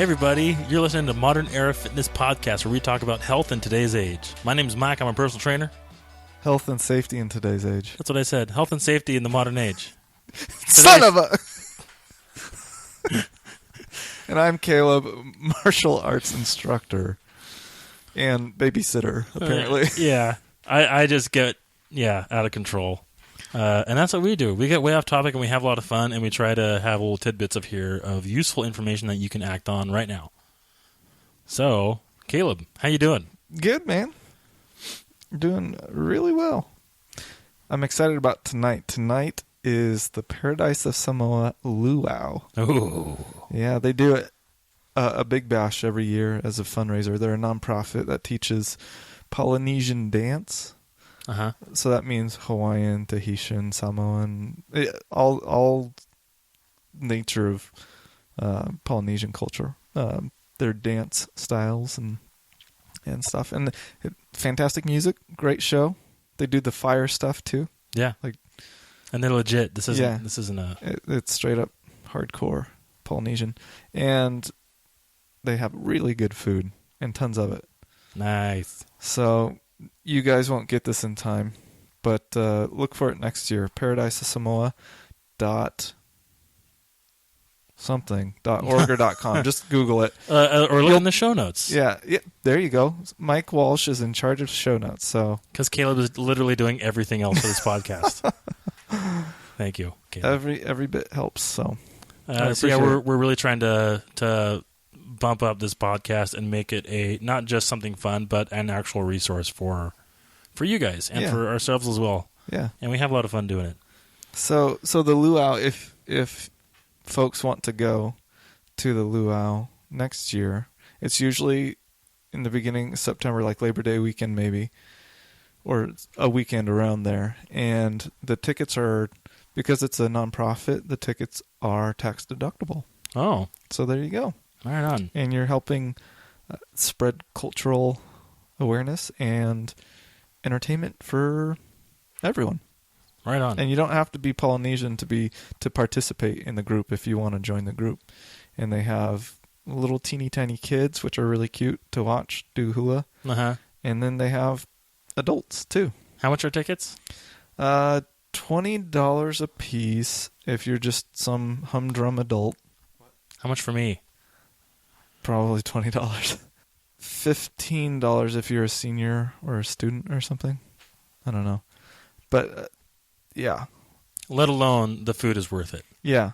everybody, you're listening to Modern Era Fitness Podcast, where we talk about health in today's age. My name's Mike. I'm a personal trainer. Health and safety in today's age. That's what I said. Health and safety in the modern age. Son of a... And I'm Caleb, martial arts instructor and babysitter, apparently. Yeah. I just get, out of control. And that's what we do. We get way off topic and we have a lot of fun, and we try to have little tidbits of useful information that you can act on right now. So, Caleb, how you doing? Good, man. Doing really well. I'm excited about tonight. Tonight is the Paradise of Samoa Luau. Oh. Yeah, they do it a big bash every year as a fundraiser. They're a nonprofit that teaches Polynesian dance. Uh-huh. So that means Hawaiian, Tahitian, Samoan, all nature of Polynesian culture. Their dance styles and stuff. And fantastic music, great show. They do the fire stuff too. Yeah. And they're legit. This isn't a... It's straight up hardcore Polynesian. And they have really good food and tons of it. Nice. So you guys won't get this in time, but look for it next year. Paradise of Samoa .org or .com. Just Google it. Or look in the show notes. Yeah, there you go. Mike Walsh is in charge of show notes. So because Caleb is literally doing everything else for this podcast. Thank you, Caleb. Every bit helps. So, we're really trying to bump up this podcast and make it not just something fun, but an actual resource for you guys and for ourselves as well. Yeah, and we have a lot of fun doing it. So the luau, if folks want to go to the luau next year, it's usually in the beginning of September, like Labor Day weekend maybe, or a weekend around there. And the tickets are, because it's a nonprofit, the tickets are tax deductible. Oh. So there you go. Right on. And you're helping spread cultural awareness and entertainment for everyone. Right on. And you don't have to be Polynesian to participate in the group if you want to join the group. And they have little teeny tiny kids, which are really cute to watch do hula. Uh-huh. And then they have adults too. How much are tickets? $20 a piece if you're just some humdrum adult. How much for me? Probably $20. $15 if you're a senior or a student or something. I don't know. But, yeah. Let alone the food is worth it. Yeah.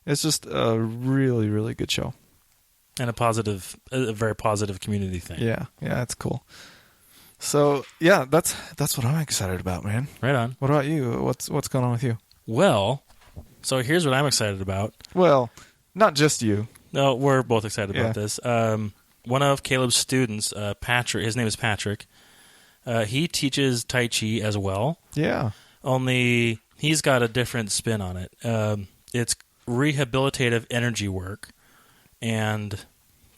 It's just a really, really good show. And a very positive community thing. Yeah. Yeah, it's cool. So, yeah, that's what I'm excited about, man. Right on. What about you? What's going on with you? Well, so here's what I'm excited about. Well, not just you. No, we're both excited about this. One of Caleb's students, Patrick, his name is Patrick, he teaches Tai Chi as well. Yeah. Only he's got a different spin on it. It's rehabilitative energy work. And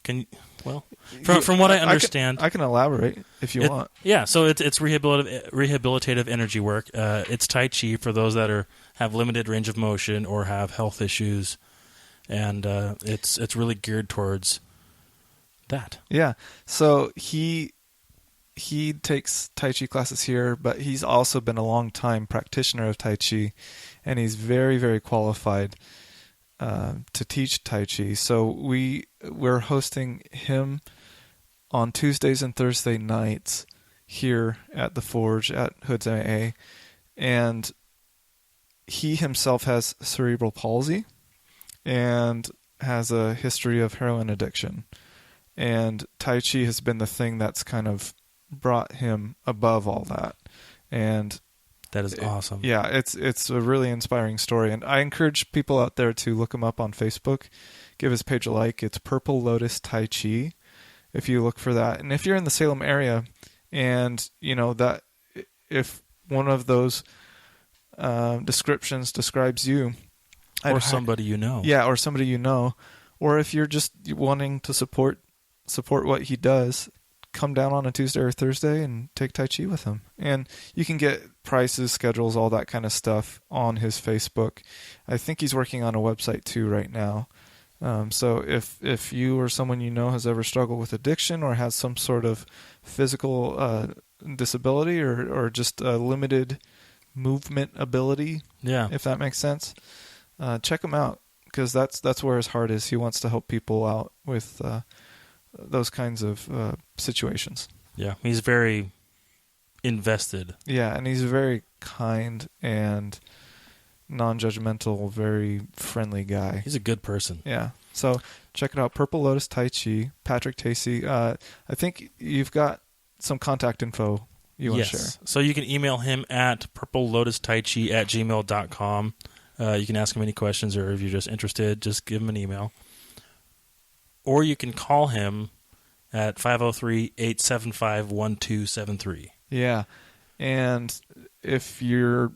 from what I understand... I can elaborate if you want. Yeah, so it's rehabilitative energy work. It's Tai Chi for those that have limited range of motion or have health issues. And it's really geared towards that. Yeah. So he takes Tai Chi classes here, but he's also been a long time practitioner of Tai Chi, and he's very, very qualified to teach Tai Chi. So we're hosting him on Tuesdays and Thursday nights here at the Forge at Hoods AA, and he himself has cerebral palsy and has a history of heroin addiction. And Tai Chi has been the thing that's kind of brought him above all that. And that is awesome. Yeah, it's a really inspiring story. And I encourage people out there to look him up on Facebook. Give his page a like. It's Purple Lotus Tai Chi, if you look for that. And if you're in the Salem area and, that if one of those descriptions describes you, or somebody you know. Yeah, or somebody you know. Or if you're just wanting to support what he does, come down on a Tuesday or Thursday and take Tai Chi with him. And you can get prices, schedules, all that kind of stuff on his Facebook. I think he's working on a website too right now. So if you or someone you know has ever struggled with addiction or has some sort of physical disability or just a limited movement ability, if that makes sense, check him out, because that's where his heart is. He wants to help people out with those kinds of situations. Yeah, he's very invested. Yeah, and he's a very kind and non-judgmental, very friendly guy. He's a good person. Yeah. So check it out, Purple Lotus Tai Chi, Patrick Tacey. I think you've got some contact info you want to share. So you can email him at purplelotusTaichi@gmail.com. You can ask him any questions, or if you're just interested, just give him an email. Or you can call him at 503-875-1273. Yeah. And if you're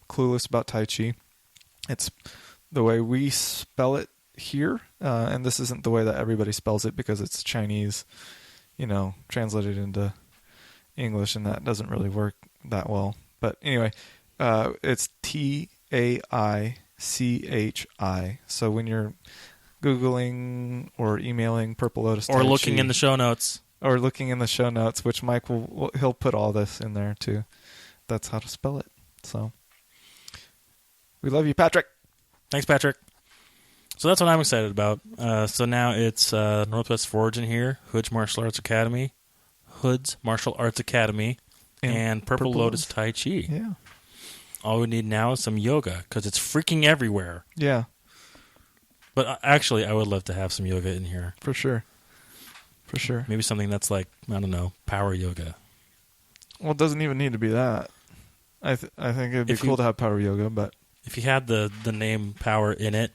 clueless about Tai Chi, it's the way we spell it here, and this isn't the way that everybody spells it because it's Chinese, translated into English, and that doesn't really work that well. But anyway, it's Taichi. So when you're Googling or emailing Purple Lotus Tai Chi, or looking in the show notes, which Mike he'll put all this in there too. That's how to spell it. So we love you, Patrick. Thanks, Patrick. So that's what I'm excited about. So now it's Northwest Forge in here, Hood's Martial Arts Academy, and Purple Lotus Tai Chi. Yeah. All we need now is some yoga, because it's freaking everywhere. Yeah. But actually, I would love to have some yoga in here. For sure. Maybe something that's like, I don't know, power yoga. Well, it doesn't even need to be that. I think it'd be cool to have power yoga, but if you had the name power in it,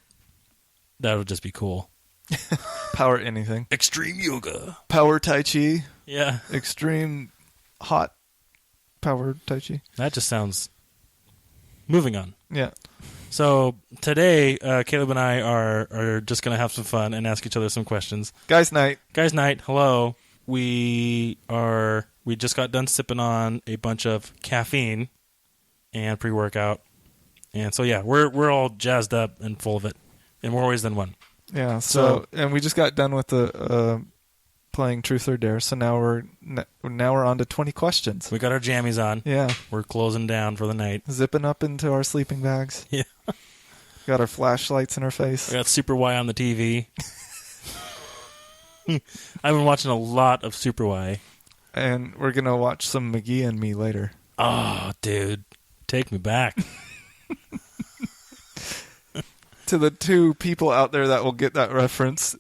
that would just be cool. Power anything. Extreme yoga. Power Tai Chi. Yeah. Extreme hot power Tai Chi. That just sounds... Moving on. Yeah. So today, Caleb and I are just going to have some fun and ask each other some questions. Guys' night. Hello. We just got done sipping on a bunch of caffeine and pre-workout. And so, yeah, we're all jazzed up and full of it in more ways than one. Yeah. So and we just got done with the playing Truth or Dare. So now we're on to 20 questions. We got our jammies on. Yeah. We're closing down for the night. Zipping up into our sleeping bags. Yeah. Got our flashlights in our face. We got Super Y on the TV. I've been watching a lot of Super Y. And we're going to watch some McGee and Me later. Oh, dude. Take me back. To the two people out there that will get that reference,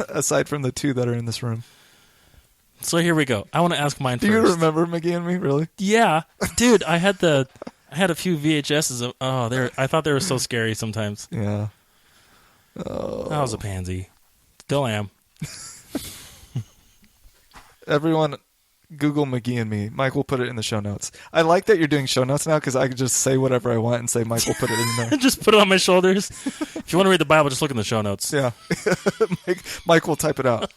aside from the two that are in this room. So here we go. I want to ask mine first. Do you remember McGee and Me, really? Yeah. Dude, I had a few VHSs of... I thought they were so scary sometimes. Yeah. Oh. I was a pansy. Still am. Everyone, Google McGee and Me. Mike will put it in the show notes. I like that you're doing show notes now, because I can just say whatever I want and say Mike will put it in there. Just put it on my shoulders. If you want to read the Bible, just look in the show notes. Yeah. Mike will type it out.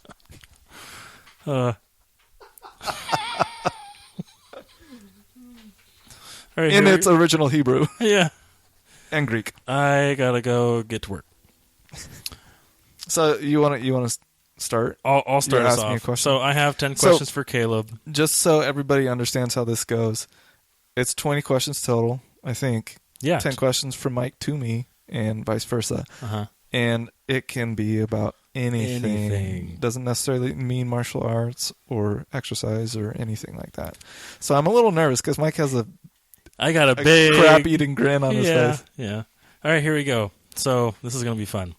Right, in its original Hebrew. Yeah. And Greek. I gotta go get to work. So you want to start? I'll start us off. So I have 10 questions for Caleb. Just so everybody understands how this goes, it's 20 questions total, I think. Yeah. 10 questions from Mike to me, and vice versa. Uh-huh. And it can be about anything. Doesn't necessarily mean martial arts or exercise or anything like that. So I'm a little nervous because Mike has a big crap-eating grin on his face. Yeah. All right, here we go. So this is going to be fun.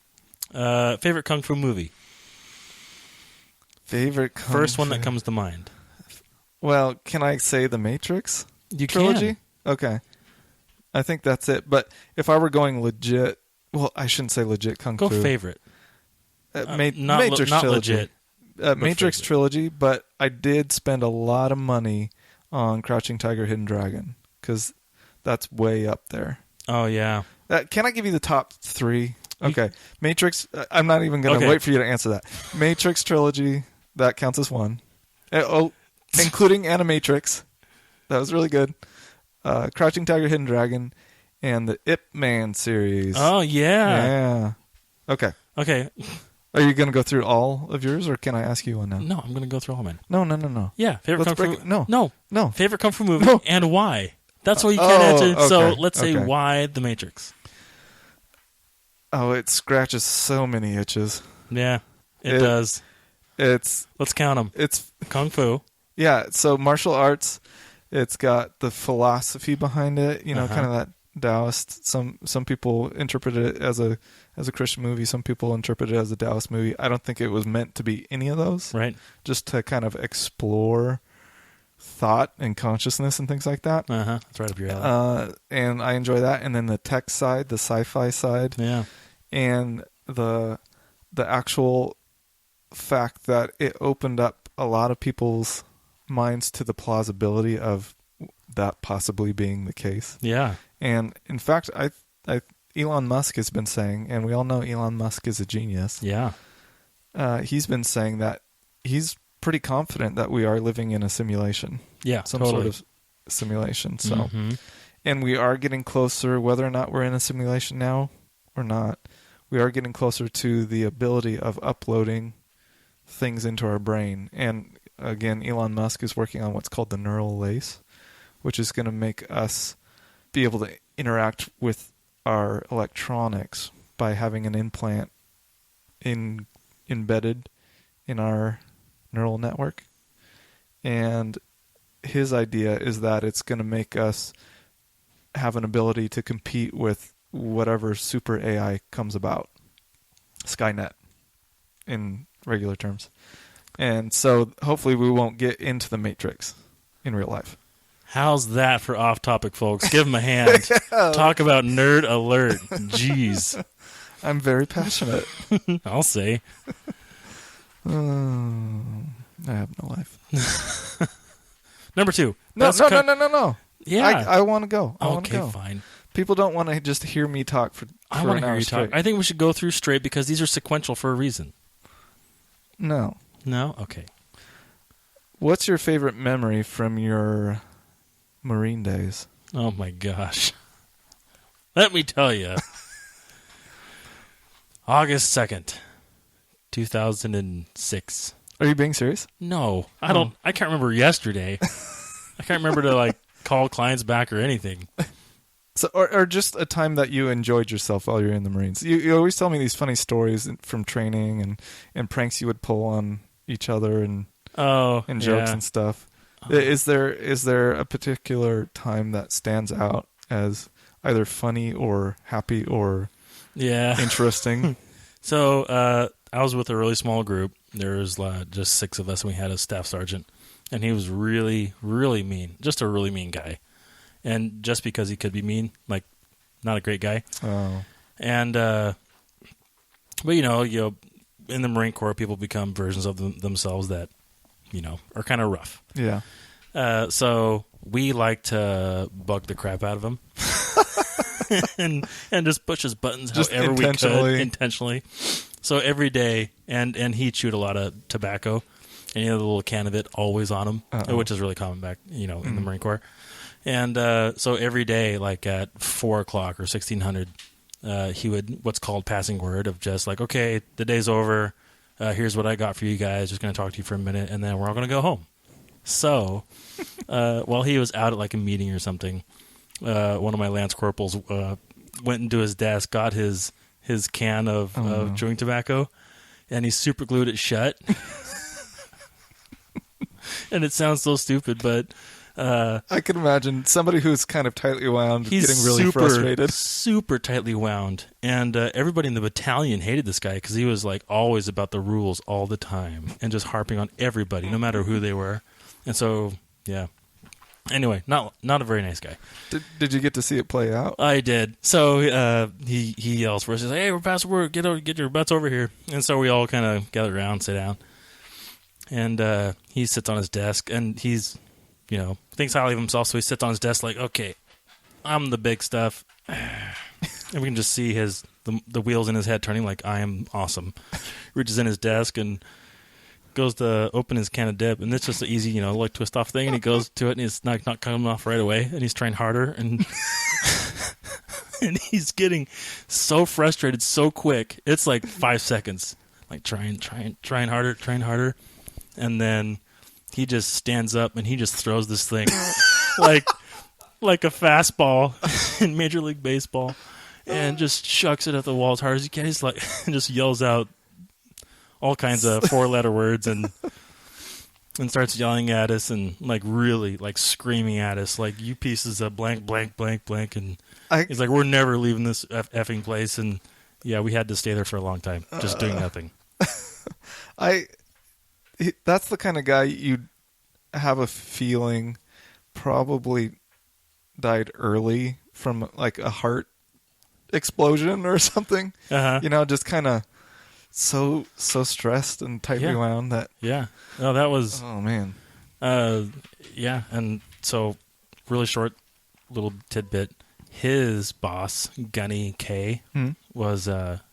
Favorite Kung Fu movie? First one that comes to mind. Well, can I say The Matrix trilogy? Okay. I think that's it. But if I were going legit... Well, I shouldn't say legit Kung Fu. Go favorite. Matrix not trilogy. Legit. Matrix trilogy, but I did spend a lot of money on Crouching Tiger, Hidden Dragon, because that's way up there. Oh, yeah. Can I give you the top 3? Okay. Matrix, I'm not even going to wait for you to answer that. Matrix trilogy, that counts as 1. Including Animatrix. That was really good. Crouching Tiger, Hidden Dragon, and the Ip Man series. Oh, yeah. Yeah. Okay. Okay. Are you going to go through all of yours, or can I ask you one now? No, I'm going to go through all mine. No. Yeah. Favorite Let's kung fu. No. Favorite kung fu movie No. and why? That's what you can't answer. Okay. So let's say Okay. why The Matrix. Oh, it scratches so many itches. Yeah, it does. Let's count them. It's Kung fu. Yeah, so martial arts, it's got the philosophy behind it, kind of that Taoist. Some people interpret it as a Christian movie. Some people interpret it as a Taoist movie. I don't think it was meant to be any of those. Right. Just to kind of explore thought and consciousness and things like that. That's right up your alley. And I enjoy that. And then the tech side, the sci-fi side. Yeah. And the actual fact that it opened up a lot of people's minds to the plausibility of that possibly being the case. Yeah. And in fact, Elon Musk has been saying, and we all know Elon Musk is a genius. Yeah. He's been saying that he's pretty confident that we are living in a simulation. Yeah, some totally. sort of simulation. So, and we are getting closer, whether or not we're in a simulation now or not, we are getting closer to the ability of uploading things into our brain. And again, Elon Musk is working on what's called the neural lace, which is going to make us be able to interact with our electronics by having an implant embedded in our neural network. And his idea is that it's going to make us have an ability to compete with whatever super AI comes about. Skynet, in regular terms. And so hopefully we won't get into the Matrix in real life. How's that for off topic, folks? Give him a hand. Talk about nerd alert. Jeez. I'm very passionate. I'll say. I have no life. Number 2. No. Yeah. I want to go. I want to go. Okay, fine. People don't want to just hear me talk for I want an to hear hour you straight. talk. I think we should go through straight because these are sequential for a reason. No. No? Okay. What's your favorite memory from your Marine days? Oh my gosh. Let me tell you. August 2nd, 2006. Are you being serious? No, I can't remember yesterday. I can't remember to call clients back or anything. So, or just a time that you enjoyed yourself while you're in the Marines. You always tell me these funny stories from training and pranks you would pull on each other and jokes and stuff. Is there a particular time that stands out as either funny or happy or interesting? So I was with a really small group. There was just 6 of us, and we had a staff sergeant, and he was really, really mean. Just a really mean guy. And just because he could be mean, not a great guy. Oh. And but in the Marine Corps, people become versions of themselves that are kind of rough. Yeah. So we like to bug the crap out of him, and just push his buttons however we could intentionally. So every day, and he chewed a lot of tobacco, and he had a little can of it always on him, which is really common back in the Marine Corps. And so every day, at 4 o'clock or 1600, he would what's called passing word of just okay, the day's over. Here's what I got for you guys. Just going to talk to you for a minute, and then we're all going to go home. So while he was out at a meeting or something, one of my lance corporals went into his desk, got his can of chewing tobacco, and he super glued it shut. And it sounds so stupid, but I can imagine somebody who's kind of tightly wound getting really frustrated. Super tightly wound. And everybody in the battalion hated this guy because he was always about the rules all the time and just harping on everybody, no matter who they were. And so, yeah. Anyway, not a very nice guy. Did you get to see it play out? I did. So he yells for us. He's like, "Hey, we're past work. Get your butts over here." And so we all kind of gather around, sit down. And he sits on his desk, and he's, thinks highly of himself. So he sits on his desk okay, I'm the big stuff. And we can just see the wheels in his head turning I am awesome. Reaches in his desk and goes to open his can of dip, and it's just an easy, twist off thing, and he goes to it, and it's not coming off right away, and he's trying harder, and and he's getting so frustrated so quick. It's like 5 seconds. Like trying harder. And then he just stands up and he just throws this thing like a fastball in Major League Baseball and just chucks it at the wall as hard as he can. He's like, just yells out all kinds of 4-letter words and starts yelling at us and like really like screaming at us like, you pieces of blank, blank, blank, blank. And he's like, we're never leaving this effing place. And yeah, we had to stay there for a long time, just doing nothing. That's the kind of guy you'd have a feeling probably died early from like a heart explosion or something. Just kind of so stressed and tightly wound that. Yeah. No, that was. Oh man. Yeah, and so really short little tidbit. His boss, Gunny K, was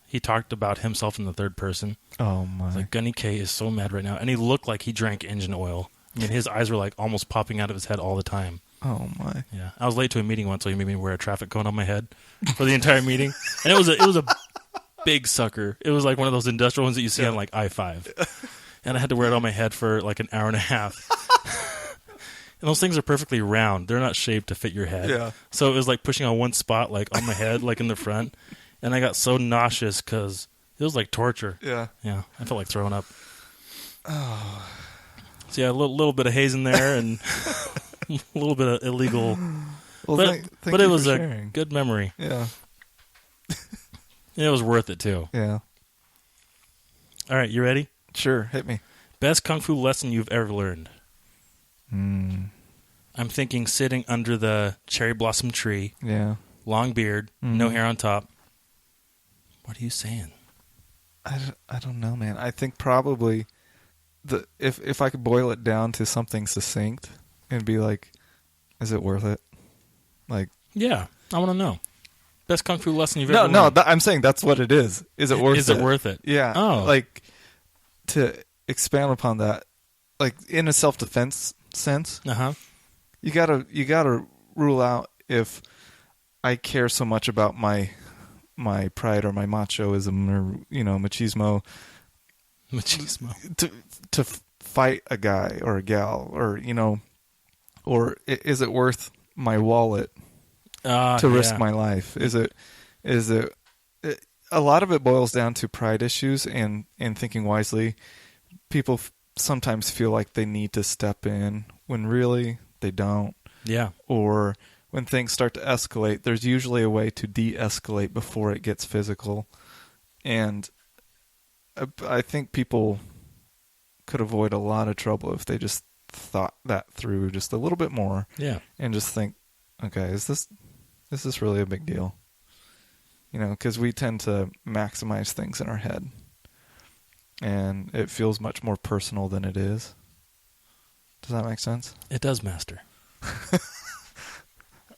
he talked about himself in the third person. Oh my! Like, Gunny K is so mad right now, and he looked like he drank engine oil. I mean, his eyes were like almost popping out of his head all the time. Oh my! Yeah, I was late to a meeting once, so he made me wear a traffic cone on my head for the entire meeting, and it was a big sucker. It was like one of those industrial ones that you see on like I-5, and I had to wear it on my head for like an hour and a half. And those things are perfectly round; they're not shaped to fit your head. Yeah. So it was like pushing on one spot, like on my head, like in the front, and I got so nauseous because it was like torture. Yeah. Yeah, I felt like throwing up. Oh. So yeah, a little bit of haze in there and a little bit of illegal. Well, but it was a sharing. good memory. Yeah. It was worth it too. Yeah. All right, you ready? Sure, hit me. Best kung fu lesson you've ever learned? I'm thinking sitting under the cherry blossom tree. Yeah. Long beard, no hair on top. What are you saying? I don't know, man. I think probably if I could boil it down to something succinct, it'd be like, is it worth it? Like, yeah, I want to know. Best kung fu lesson you've ever learned. No, I'm saying that's what it is. Is it worth it? Is it worth it? Yeah. Oh. Like, to expand upon that, like in a self-defense sense, you gotta rule out if I care so much about my pride or my machoism or machismo to fight a guy or a gal or is it worth my wallet to risk my life? Is it a lot of it boils down to pride issues and thinking wisely. People sometimes feel like they need to step in when really they don't. Yeah. Or when things start to escalate, there's usually a way to de-escalate before it gets physical. And I think people could avoid a lot of trouble if they just thought that through just a little bit more. Yeah. And just think, okay, is this really a big deal? Because we tend to maximize things in our head. And it feels much more personal than it is. Does that make sense? It does, Master.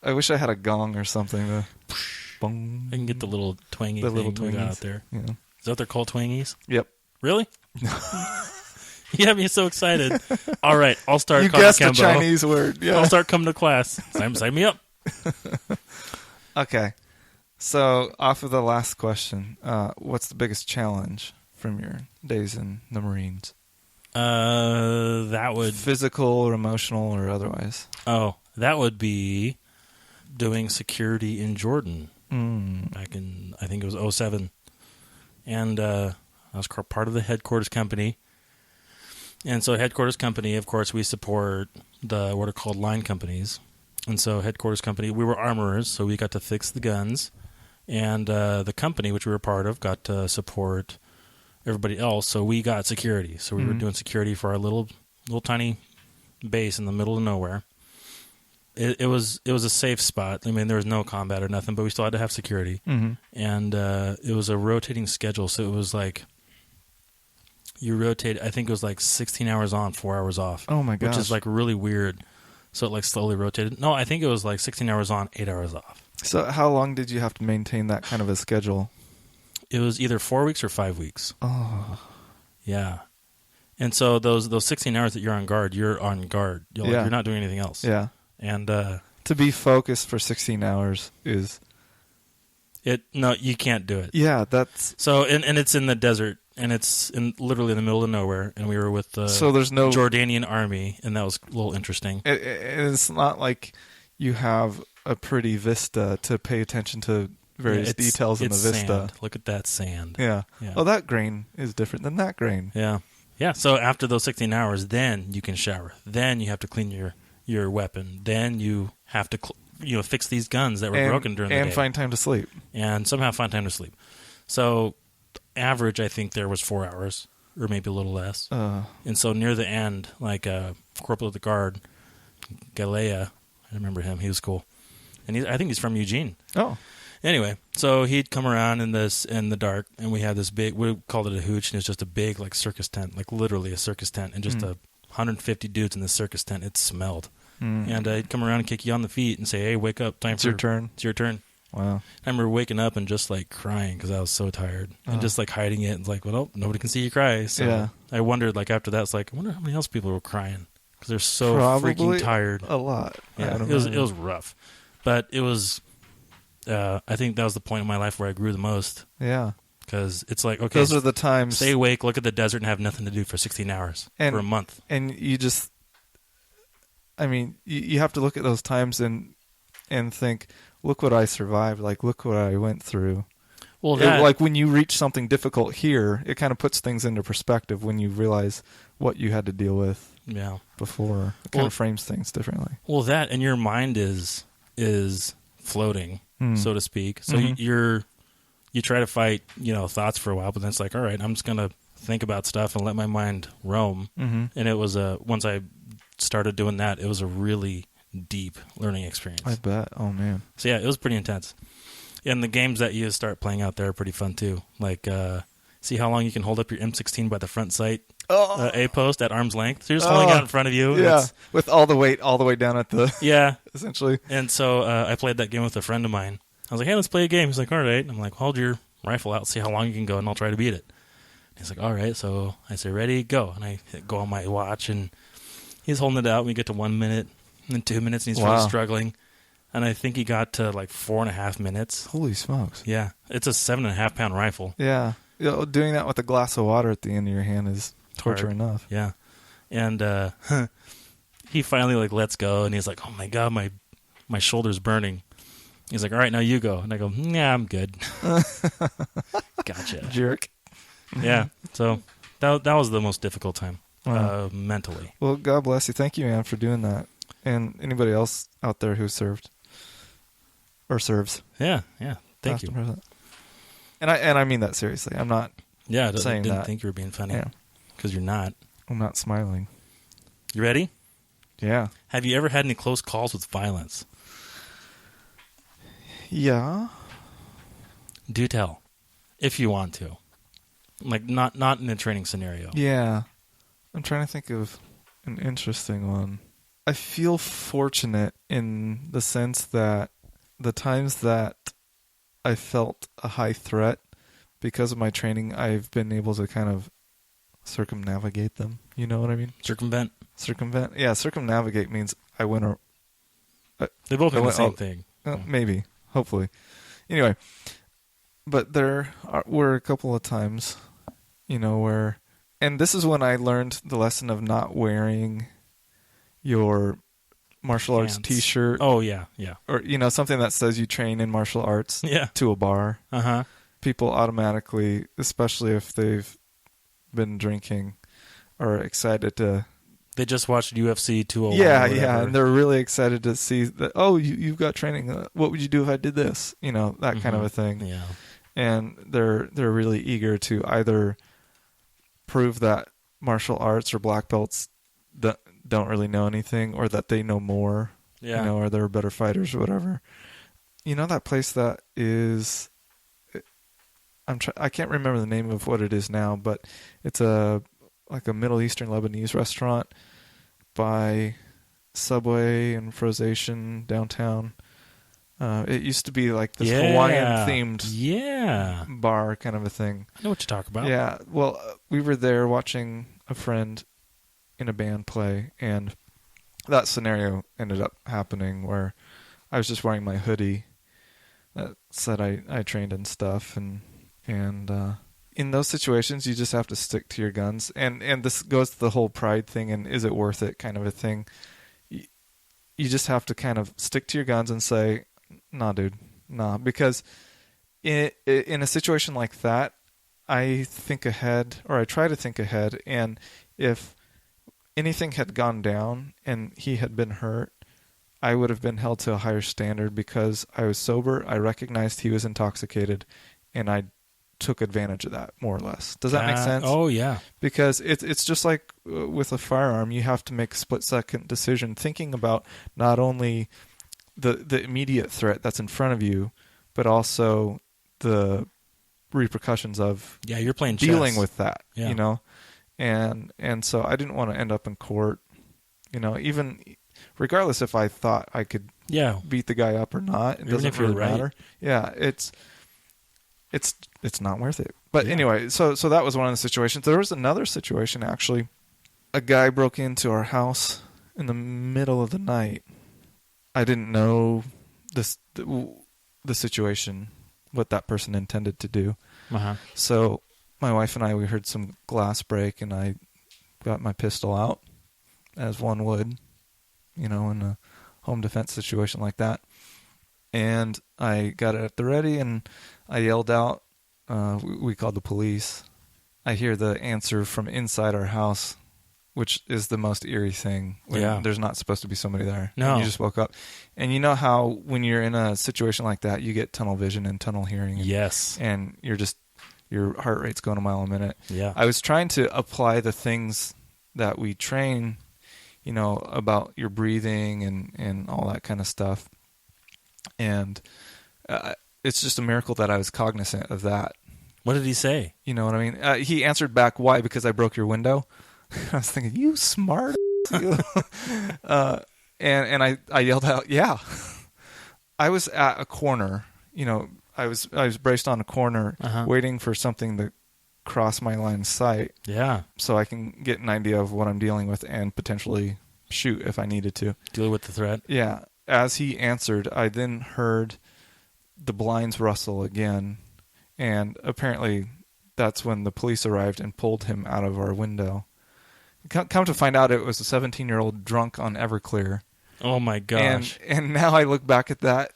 I wish I had a gong or something to boom. I can get the little twangy thing out there. Yeah. Is that what they're called, twangies? Yep. Really? You have me so excited. All right, I'll start. You guessed the Chinese word. Yeah. I'll start coming to class. Sign me up. Okay. So, off of the last question, what's the biggest challenge from your days in the Marines? That would physical or emotional or otherwise. Oh, that would be doing security in Jordan back in, I think it was 2007. And I was part of the headquarters company. And so headquarters company, of course, we support what are called line companies. And so headquarters company, we were armorers, so we got to fix the guns. And the company, which we were part of, got to support everybody else. So we got security. So we were doing security for our little tiny base in the middle of nowhere. It was a safe spot. I mean, there was no combat or nothing, but we still had to have security. Mm-hmm. And it was a rotating schedule, so it was like you rotate. I think it was like 16 hours on, 4 hours off. Oh my gosh, which is like really weird. So it like slowly rotated. No, I think it was like 16 hours on, 8 hours off. So how long did you have to maintain that kind of a schedule? It was either 4 weeks or 5 weeks. Oh, yeah. And so those 16 hours that you're on guard, you're on guard. You're not doing anything else. Yeah. And to be focused for 16 hours is No, you can't do it. Yeah, that's So and it's in the desert, and it's literally in the middle of nowhere, and we were with the so there's no Jordanian army, and that was a little interesting. It's not like you have a pretty vista to pay attention to various details in the vista. Sand. Look at that sand. Yeah. Yeah. Oh, that grain is different than that grain. Yeah. Yeah. So after those 16 hours, then you can shower. Then you have to clean your weapon. Then you have to fix these guns that were broken during the day. And find time to sleep. And somehow find time to sleep. So average, I think there was 4 hours, or maybe a little less. And so near the end, like Corporal of the Guard, Galea, I remember him. He was cool. And I think he's from Eugene. Oh. Anyway, so he'd come around in the dark, and we had this big, we called it a hooch, and it was just a big, like, circus tent, like literally a circus tent, and just 150 dudes in this circus tent. It smelled. And he'd come around and kick you on the feet and say, hey, wake up. It's your turn. It's your turn. Wow. I remember waking up and just, like, crying because I was so tired. And just, like, hiding it. And like, well, nobody can see you cry. So I wondered, like, after that, it's like, I wonder how many else people were crying because they're so freaking tired. A lot. Yeah, it was rough. But it was... I think that was the point in my life where I grew the most. Yeah. Because it's like, okay, those are the times. Stay awake, look at the desert, and have nothing to do for 16 hours for a month. And you just, I mean, you have to look at those times and think, look what I survived. Like, look what I went through. Well, like when you reach something difficult here, it kind of puts things into perspective when you realize what you had to deal with before. It kind of frames things differently. Well, that and your mind is floating, so to speak. So you try to fight, thoughts for a while, but then it's like, all right, I'm just going to think about stuff and let my mind roam. And it was once I started doing that, it was a really deep learning experience. I bet. Oh, man. So, yeah, it was pretty intense. And the games that you start playing out there are pretty fun, too. Like, see how long you can hold up your M16 by the front sight A-post at arm's length. So you're just holding it out in front of you. Yeah, with all the way down at the... Yeah. Essentially. And so I played that game with a friend of mine. I was like, hey, let's play a game. He's like, all right. And I'm like, hold your rifle out, see how long you can go, and I'll try to beat it. And he's like, all right. So I say, ready, go. And I go on my watch, and he's holding it out. We get to 1 minute, and then 2 minutes, and he's really struggling. And I think he got to like 4.5 minutes. Holy smokes. Yeah. It's a 7.5 pound rifle. Yeah. Doing that with a glass of water at the end of your hand is torture enough. Yeah. And he finally like lets go, and he's like, oh my God, my shoulder's burning. He's like, all right, now you go. And I go, yeah, I'm good. Gotcha. Jerk. Yeah. So that was the most difficult time mentally. Well, God bless you. Thank you, man, for doing that. And anybody else out there who served or serves. Yeah. Thank you. And I mean that seriously. I'm not saying didn't that. think you were being funny because you're not. I'm not smiling. You ready? Yeah. Have you ever had any close calls with violence? Yeah. Do tell, if you want to. Like, not in a training scenario. Yeah. I'm trying to think of an interesting one. I feel fortunate in the sense that the times that I felt a high threat, because of my training, I've been able to kind of circumnavigate them. You know what I mean? Circumvent? Yeah, circumnavigate means I went or... They both mean the same thing. Maybe. Hopefully. Anyway, but there were a couple of times, where... And this is when I learned the lesson of not wearing your martial arts T-shirt. Oh, yeah. Or, something that says you train in martial arts to a bar. Uh-huh. People automatically, especially if they've been drinking, are excited to... They just watched UFC 201. Yeah, and they're really excited to see that, oh, you've got training. What would you do if I did this? That kind of a thing. Yeah. And they're really eager to either prove that martial arts or black belts don't really know anything, or that they know more, or they're better fighters or whatever. That place that is... I can't remember the name of what it is now, but it's like a Middle Eastern Lebanese restaurant by Subway and Frozation downtown. It used to be like this Hawaiian-themed bar kind of a thing. I know what you talk about. Yeah, well, we were there watching a friend in a band play, and that scenario ended up happening where I was just wearing my hoodie that said I trained and stuff, and in those situations you just have to stick to your guns, and this goes to the whole pride thing and is it worth it kind of a thing. You just have to kind of stick to your guns and say, nah, dude, nah, because in a situation like that, I think ahead, or I try to think ahead, and if anything had gone down and he had been hurt, I would have been held to a higher standard because I was sober, I recognized he was intoxicated, and I took advantage of that, more or less. Does that make sense? Oh, yeah. Because it's just like with a firearm, you have to make a split-second decision thinking about not only the immediate threat that's in front of you, but also the repercussions of you're playing dealing chess. with that, Yeah. you know? And so I didn't want to end up in court, you know, even regardless if I thought I could beat the guy up or not. It Even doesn't if you're really right. matter. Yeah, it's not worth it. But anyway, so that was one of the situations. There was another situation, actually. A guy broke into our house in the middle of the night. I didn't know the situation, what that person intended to do. Uh-huh. So my wife and I, we heard some glass break, and I got my pistol out, as one would, you know, in a home defense situation like that. And I got it at the ready, and I yelled out. We called the police. I hear the answer from inside our house, which is the most eerie thing. When there's not supposed to be somebody there. No. And you just woke up. And you know how when you're in a situation like that, you get tunnel vision and tunnel hearing. Yes. And your heart rate's going a mile a minute. Yeah. I was trying to apply the things that we train, you know, about your breathing and all that kind of stuff. And it's just a miracle that I was cognizant of that. What did he say? You know what I mean? He answered back, "Why? Because I broke your window." I was thinking, "You smart." You. And I yelled out, "Yeah." I was at a corner. You know, I was braced on a corner, waiting for something to cross my line of sight. Yeah. So I can get an idea of what I'm dealing with and potentially shoot if I needed to. Deal with the threat. Yeah. As he answered, I then heard the blinds rustle again, and apparently that's when the police arrived and pulled him out of our window. Come to find out, it was a 17-year-old drunk on Everclear. Oh my gosh! And now I look back at that,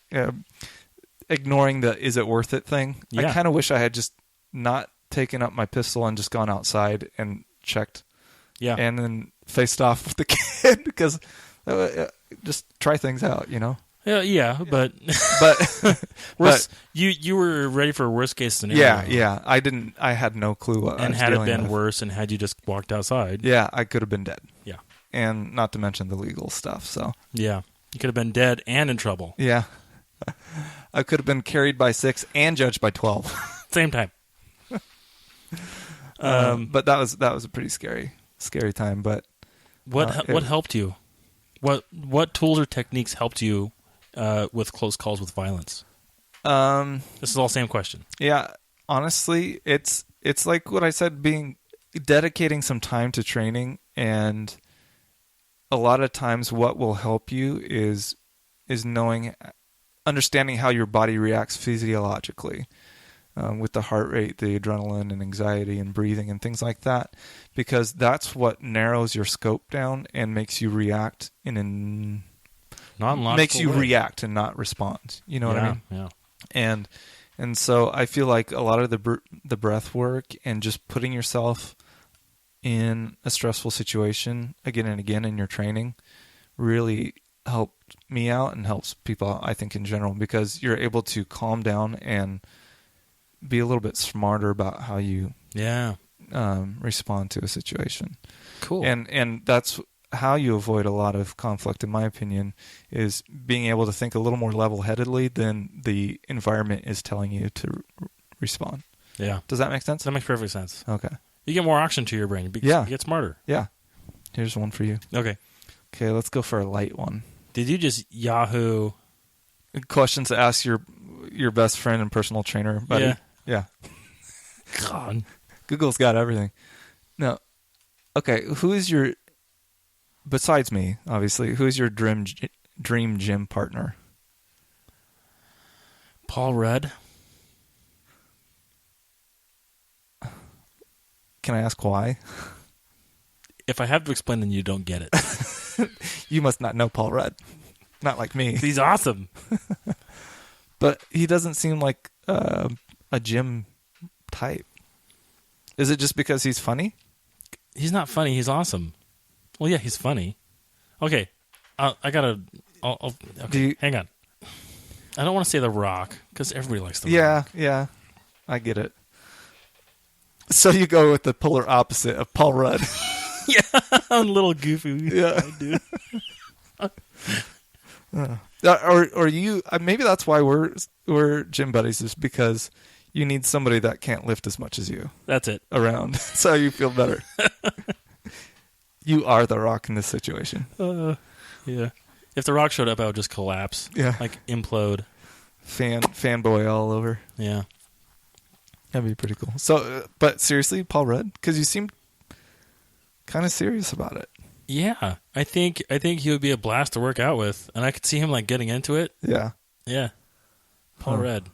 ignoring the "is it worth it" thing. Yeah. I kind of wish I had just not taken up my pistol and just gone outside and checked. Yeah. And then faced off with the kid because just try things out, you know. Yeah, but but you were ready for a worst case scenario. Yeah. I had no clue what I was had it dealing been with. worse, and had you just walked outside, yeah, I could have been dead. Yeah. And not to mention the legal stuff. So yeah, you could have been dead and in trouble. Yeah, I could have been carried by 6 and judged by 12. Same time. But that was a pretty scary time. But what helped you? What tools or techniques helped you with close calls with violence? This is all same question. Yeah, honestly, it's like what I said, dedicating some time to training, and a lot of times what will help you is understanding how your body reacts physiologically, with the heart rate, the adrenaline and anxiety and breathing and things like that, because that's what narrows your scope down and makes you react makes you react and not respond. You know what I mean? Yeah. And so I feel like a lot of the breath work and just putting yourself in a stressful situation again and again in your training really helped me out and helps people, I think, in general, because you're able to calm down and be a little bit smarter about how you respond to a situation. Cool. And that's how you avoid a lot of conflict, in my opinion, is being able to think a little more level-headedly than the environment is telling you to respond. Yeah. Does that make sense? That makes perfect sense. Okay. You get more oxygen to your brain. You get smarter. Yeah. Here's one for you. Okay, let's go for a light one. Did you just Yahoo questions to ask your best friend and personal trainer, buddy? Yeah. God. Google's got everything. No. Okay, who is your, besides me, obviously, who is your dream gym partner? Paul Rudd. Can I ask why? If I have to explain, then you don't get it. You must not know Paul Rudd. Not like me. He's awesome. But he doesn't seem like a gym type. Is it just because he's funny? He's not funny. He's awesome. Well, yeah, he's funny. Okay. I gotta... okay, hang on. I don't want to say The Rock, because everybody likes The Rock. Yeah. I get it. So you go with the polar opposite of Paul Rudd. Yeah, I'm a little goofy. Yeah. I do. Or you... maybe that's why we're gym buddies, is because you need somebody that can't lift as much as you. That's it. Around. So you feel better. You are The Rock in this situation. Yeah. If The Rock showed up, I would just collapse. Yeah. Like, implode. Fanboy all over. Yeah. That'd be pretty cool. So, but seriously, Paul Rudd? Because you seemed kind of serious about it. Yeah. I think he would be a blast to work out with. And I could see him, like, getting into it. Yeah. Yeah. Paul Rudd.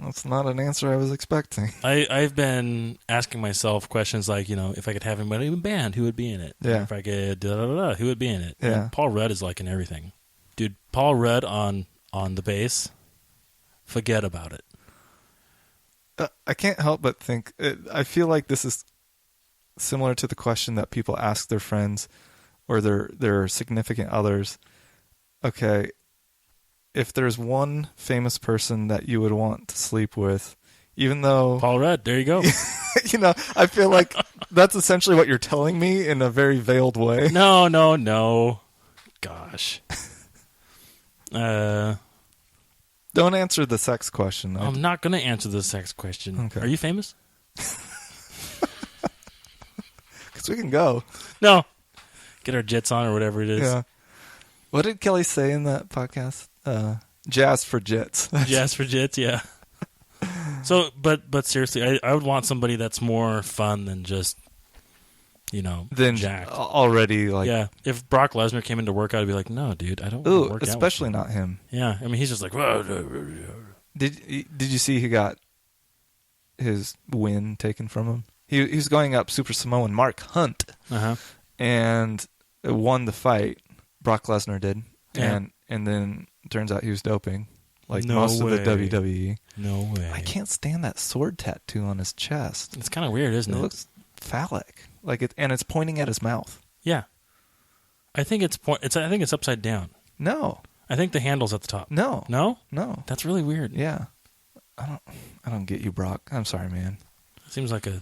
That's not an answer I was expecting. I've been asking myself questions like, if I could have anybody in a band, who would be in it? Yeah. If I could who would be in it? Yeah. And Paul Rudd is like in everything. Dude, Paul Rudd on the bass, forget about it. I can't help but think, I feel like this is similar to the question that people ask their friends or their significant others. Okay, if there's one famous person that you would want to sleep with, even though... Paul Rudd, there you go. I feel like that's essentially what you're telling me in a very veiled way. No. Gosh. Don't answer the sex question. I'm not going to answer the sex question. Okay. Are you famous? Because we can go. No. Get our jets on or whatever it is. Yeah. What did Kelly say in that podcast? Jazz for jits. Jazz for jits, yeah. So, but seriously, I would want somebody that's more fun than just, than jacked. Already, like... Yeah. If Brock Lesnar came into workout, I'd be like, no, dude, I don't want to work out with especially you. not him. Yeah. I mean, he's just like... Did you see he got his win taken from him? He was going up Super Samoan Mark Hunt. Uh-huh. And won the fight. Brock Lesnar did. Yeah. And then turns out he was doping. Like No most way. of the WWE. No way. I can't stand that sword tattoo on his chest. It's kind of weird, isn't it? It looks phallic. And it's pointing at his mouth. Yeah. I think it's upside down. No. I think the handle's at the top. No. No? No. That's really weird. Yeah. I don't get you, Brock. I'm sorry, man. Seems like a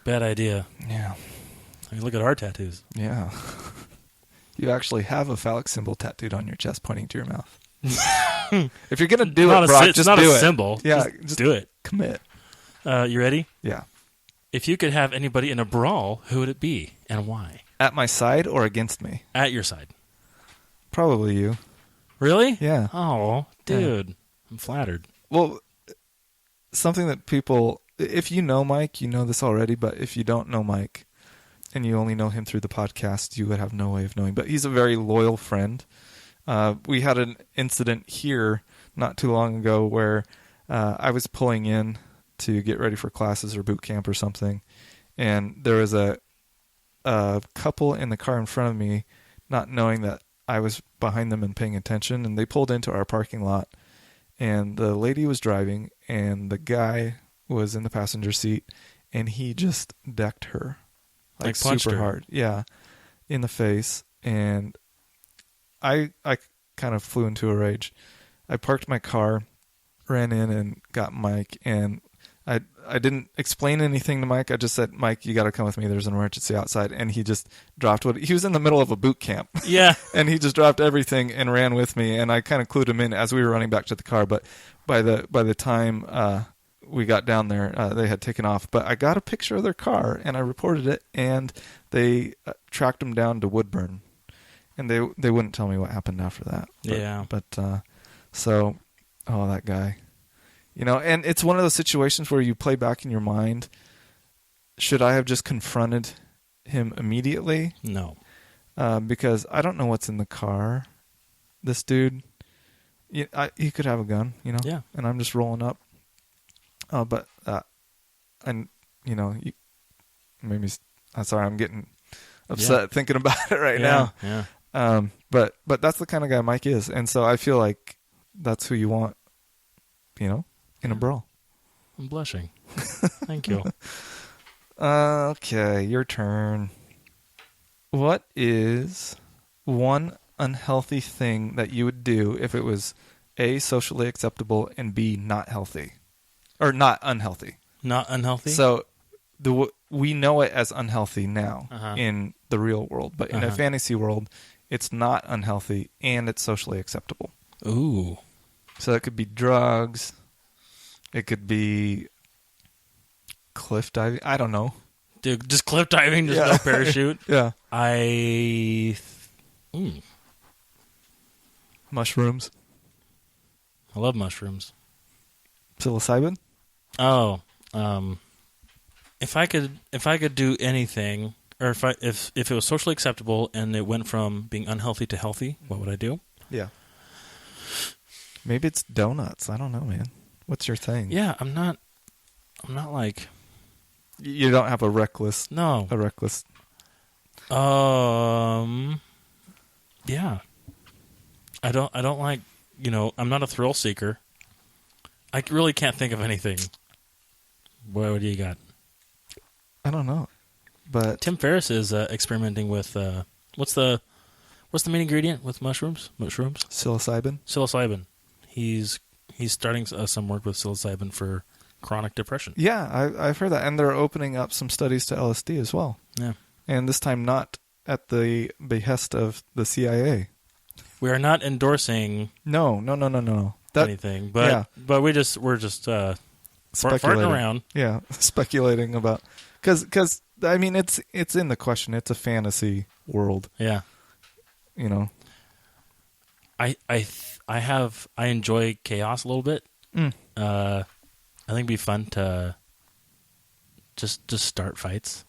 bad idea. Yeah. I mean, look at our tattoos. Yeah. You actually have a phallic symbol tattooed on your chest pointing to your mouth. If you're going to do it, Brock, just do it. It's not a symbol. Yeah. Just do it. Commit. You ready? Yeah. If you could have anybody in a brawl, who would it be and why? At my side or against me? At your side. Probably you. Really? Yeah. Oh, dude. Yeah. I'm flattered. Well, something that people... If you know Mike, you know this already, but if you don't know Mike and you only know him through the podcast, you would have no way of knowing. But he's a very loyal friend. We had an incident here not too long ago where I was pulling in to get ready for classes or boot camp or something, and there was a couple in the car in front of me not knowing that I was behind them and paying attention, and they pulled into our parking lot, and the lady was driving, and the guy was in the passenger seat, and he just decked her. Like punched super her. hard. Yeah. In the face. And I kind of flew into a rage. I parked my car, ran in and got Mike, and I didn't explain anything to Mike. I just said, Mike, you got to come with me. There's an emergency outside. And he just dropped he was in the middle of a boot camp. Yeah. And he just dropped everything and ran with me. And I kind of clued him in as we were running back to the car. But by the time we got down there, they had taken off. But I got a picture of their car and I reported it. And they tracked him down to Woodburn. And they wouldn't tell me what happened after that. But, Yeah. But that guy. And it's one of those situations where you play back in your mind, should I have just confronted him immediately? No. Because I don't know what's in the car. This dude, he could have a gun, Yeah. and I'm just rolling up. But and maybe I'm sorry, I'm getting upset thinking about it right now. Yeah. But that's the kind of guy Mike is, and so I feel like that's who you want, in a brawl. I'm blushing. Thank you. Okay, your turn. What is one unhealthy thing that you would do if it was A, socially acceptable, and B, not healthy? Or not unhealthy. Not unhealthy? So we know it as unhealthy now in the real world, but in a fantasy world, it's not unhealthy and it's socially acceptable. Ooh. So it could be drugs. It could be cliff diving. I don't know. Dude, just cliff diving, just no parachute? Yeah. Mushrooms. I love mushrooms. Psilocybin? Oh, if I could do anything, or if it was socially acceptable and it went from being unhealthy to healthy, what would I do? Yeah. Maybe it's donuts. I don't know, man. What's your thing? Yeah, I'm not like... You don't have a reckless... No. A reckless... Yeah. I don't like, I'm not a thrill seeker. I really can't think of anything. What do you got? I don't know. But Tim Ferriss is experimenting with what's the main ingredient with mushrooms? psilocybin? Psilocybin. He's starting some work with psilocybin for chronic depression. Yeah, I've heard that, and they're opening up some studies to LSD as well. Yeah, and this time not at the behest of the CIA. We are not endorsing No. anything, but we're just farting around. Yeah, speculating about because I mean it's in the question. It's a fantasy world. Yeah, I enjoy chaos a little bit. I think it'd be fun to just start fights.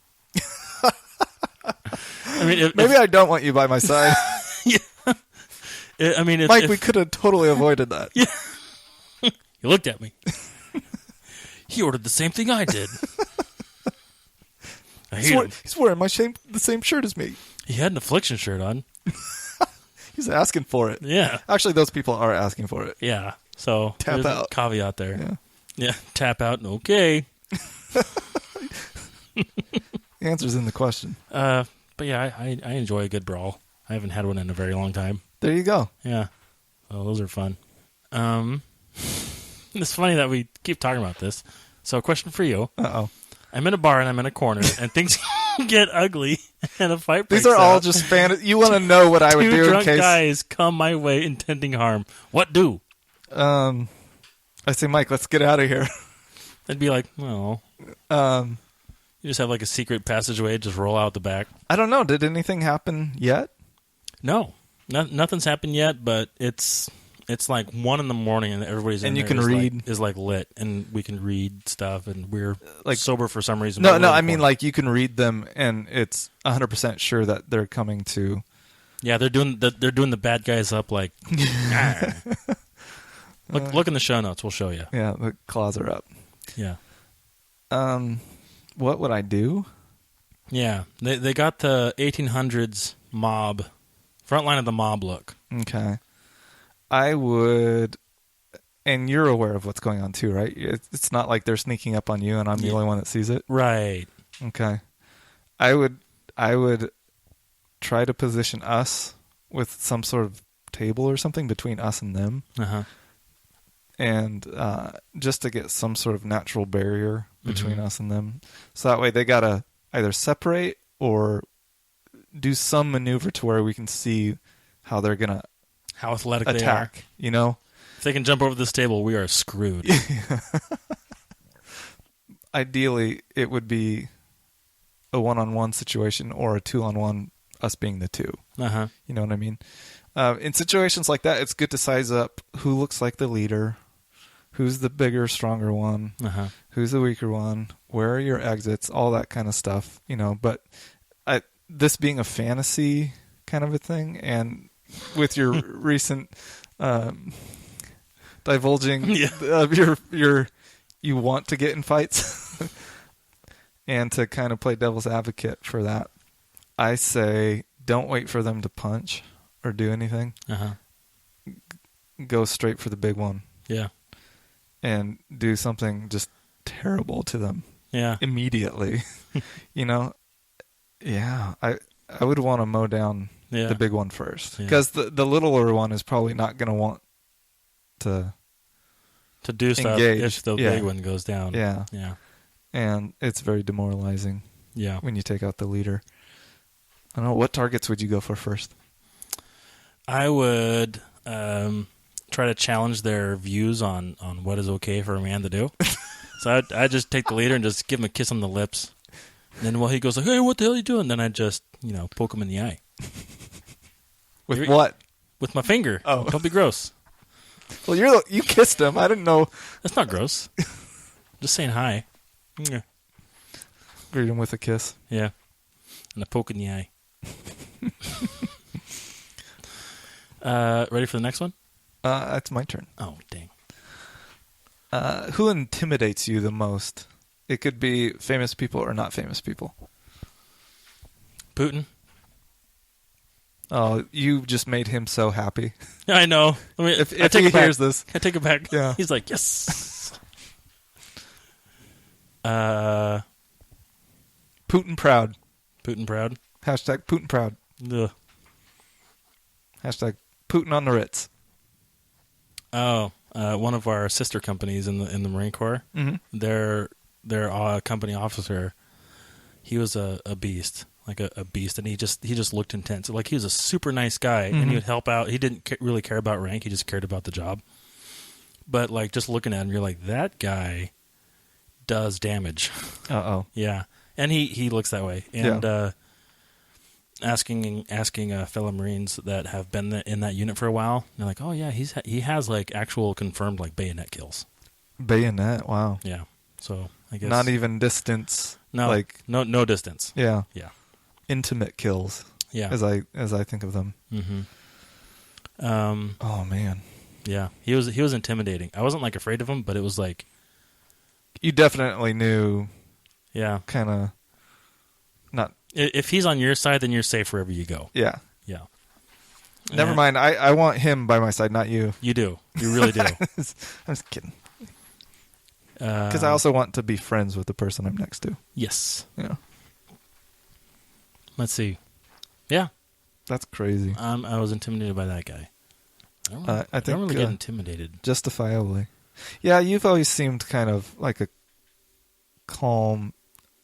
I mean, maybe I don't want you by my side. Yeah. I mean, Mike, we could have totally avoided that. Yeah. He looked at me. He ordered the same thing I did. He's wearing the same shirt as me. He had an affliction shirt on. He's asking for it. Yeah. Actually, those people are asking for it. Yeah. So tap there's out. A caveat there. Yeah. Yeah. Tap out. Okay. The answer's in the question. But yeah, I enjoy a good brawl. I haven't had one in a very long time. There you go. Yeah. Well, those are fun. It's funny that we keep talking about this. So, a question for you. Uh-oh. I'm in a bar and I'm in a corner and things get ugly and a fight breaks These are all out. just You want to know what I would do Two in drunk case guys come my way intending harm. What do? I say, Mike, let's get out of here. I'd be like, well, you just have like a secret passageway, just roll out the back. I don't know. Did anything happen yet? No, nothing's happened yet, but it's like 1 a.m. and everybody's in and there you can read is lit, and we can read stuff, and we're like sober for some reason. No, I mean like you can read them, and it's 100% sure that they're coming to. Yeah, they're doing the bad guys up like. Look in the show notes. We'll show you. Yeah, the claws are up. Yeah. What would I do? Yeah, they got the 1800s mob, front line of the mob look. Okay. I would, and you're aware of what's going on too, right? It's not like they're sneaking up on you and I'm the only one that sees it. Right. Okay. I would try to position us with some sort of table or something between us and them. Uh-huh. And just to get some sort of natural barrier between us and them. So that way they got to either separate or do some maneuver to where we can see how they're going to how athletic attack, they are. If they can jump over this table, we are screwed. Ideally, it would be a one-on-one situation or a two-on-one, us being the two. Uh-huh. You know what I mean? In situations like that, it's good to size up who looks like the leader, who's the bigger, stronger one, who's the weaker one, where are your exits, all that kind of stuff. But this being a fantasy kind of a thing, and with your recent divulging Yeah. your you want to get in fights, and to kind of play devil's advocate for that, I say don't wait for them to punch or do anything. Uh-huh. Go straight for the big one. Yeah. And do something just terrible to them. Yeah. Immediately. Yeah, I would want to mow down the big one first, because the littler one is probably not going to want to do stuff engage. if the big one goes down. Yeah. Yeah. And it's very demoralizing. Yeah. When you take out the leader. I don't know, what targets would you go for first? I would try to challenge their views on what is okay for a man to do. So I'd just take the leader and just give him a kiss on the lips. And then while he goes like, hey, what the hell are you doing? Then I'd just, poke him in the eye. With what? With my finger. Oh. Don't be gross. Well, you kissed him. I didn't know. That's not gross. Just saying hi. Yeah. Greet him with a kiss. Yeah. And a poke in the eye. Ready for the next one? It's my turn. Oh, dang. Who intimidates you the most? It could be famous people or not famous people. Putin. Oh, you just made him so happy. I know. If I take he it back. hears this. I take it back. Yeah. He's like, yes. Putin proud. Putin proud. Hashtag Putin proud. Ugh. Hashtag Putin on the Ritz. Oh, one of our sister companies in the Marine Corps. Mm-hmm. Their company officer, he was a beast, like a beast, and he just looked intense. Like he was a super nice guy, and he would help out. He didn't really care about rank; he just cared about the job. But like just looking at him, you're like, that guy does damage. Uh-oh. Yeah, and he looks that way. And asking fellow Marines that have been in that unit for a while, they're like, oh yeah, he has like actual confirmed like bayonet kills. Bayonet, wow. Yeah, so I guess not even distance. No, like no distance. Yeah, yeah, intimate kills. Yeah, as I think of them. Mm-hmm. Oh man. Yeah, he was intimidating. I wasn't like afraid of him, but it was like you definitely knew. Yeah, kind of not. If he's on your side, then you're safe wherever you go. Yeah. Yeah. Never mind. I want him by my side, not you. You do. You really do. I'm just kidding. Because I also want to be friends with the person I'm next to. Yes. Yeah. Let's see. Yeah. That's crazy. I was intimidated by that guy. I don't really get intimidated. Justifiably. Yeah, you've always seemed kind of like a calm,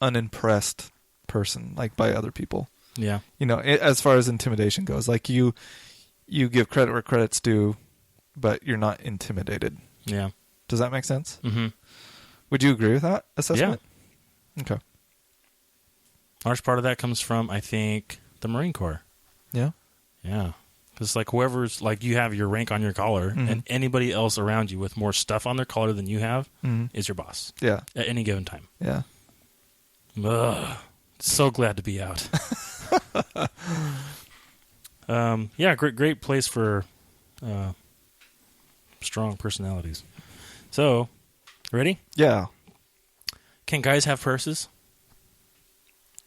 unimpressed person, like by other people. Yeah. As far as intimidation goes, like you give credit where credit's due, but you're not intimidated. Yeah. Does that make sense? Mm-hmm. Would you agree with that assessment? Yeah. Okay. Large part of that comes from, I think, the Marine Corps. Yeah. Yeah. Because like whoever's like you have your rank on your collar, and anybody else around you with more stuff on their collar than you have is your boss. Yeah. At any given time. Yeah. Ugh. So glad to be out. Yeah, great place for strong personalities. So, ready? Yeah. Can guys have purses?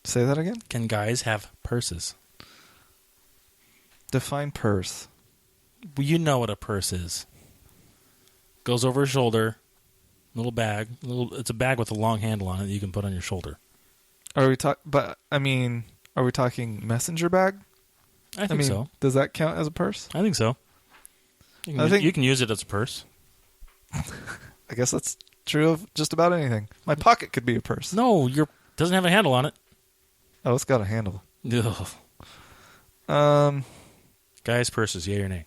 Say that again? Can guys have purses? Define purse. Well, you know what a purse is. Goes over your shoulder, little bag. It's a bag with a long handle on it that you can put on your shoulder. Are we are we talking messenger bag? I think so. Does that count as a purse? I think so. You can use it as a purse. I guess that's true of just about anything. My pocket could be a purse. No, doesn't have a handle on it. Oh, it's got a handle. Ugh. Guys' purses, yay or nay?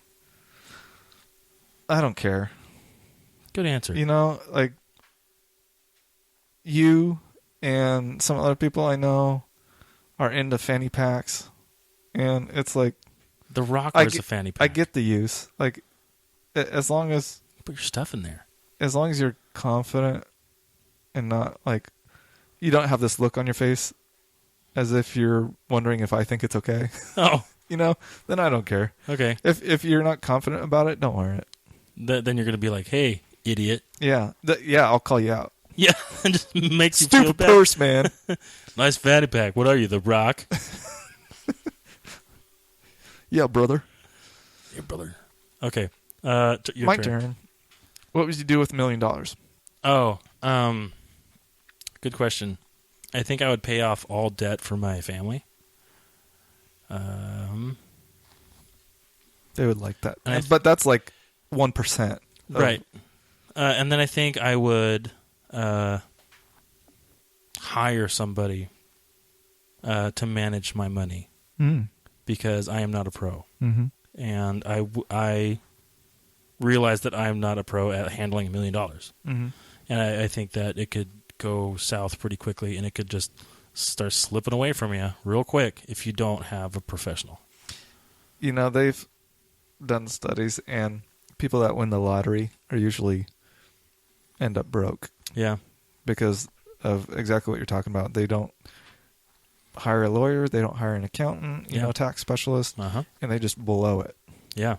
I don't care. Good answer. Like you and some other people I know are into fanny packs, and it's like The Rock wears a fanny pack. I get the use. Like, as long as put your stuff in there. As long as you're confident and not like you don't have this look on your face as if you're wondering if I think it's okay. Oh. Then I don't care. Okay. If you're not confident about it, don't wear it. then you're going to be like, hey, idiot. Yeah. I'll call you out. Yeah, and just makes you Stupid feel bad. purse, man. Nice fanny pack. What are you, The Rock? Yeah, brother. Hey, brother. Okay. Your My turn. What would you do with $1 million? Oh, good question. I think I would pay off all debt for my family. They would like that. And But that's like 1%. Right. And then I think I would hire somebody to manage my money because I am not a pro. Mm-hmm. And I realize that I am not a pro at handling $1 million. Mm-hmm. And I think that it could go south pretty quickly, and it could just start slipping away from you real quick if you don't have a professional. You know, they've done studies, and people that win the lottery are usually end up broke. Yeah. Because of exactly what you're talking about. They don't hire a lawyer, they don't hire an accountant, you know, tax specialist, and they just blow it. Yeah.